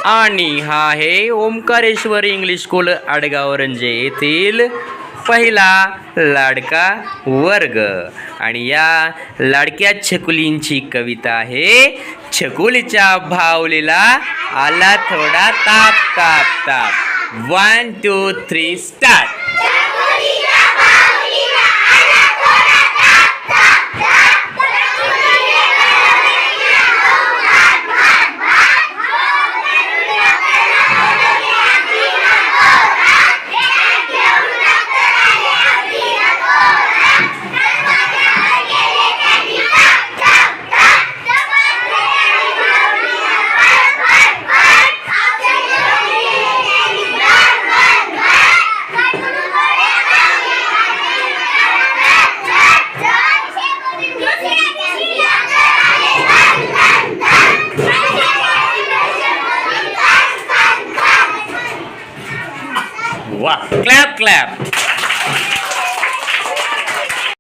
आणि हा आहे ओंकारेश्वर इंग्लिश स्कूल आडगाव रंजे येथील पहिला लाडका वर्ग. आणि या लाडक्या छकुलींची कविता आहे. छकुलीच्या भावलीला आला थोडा ताप ताप ताप. 1 2 3 स्टार्ट. वाह, क्लॅप क्लॅप.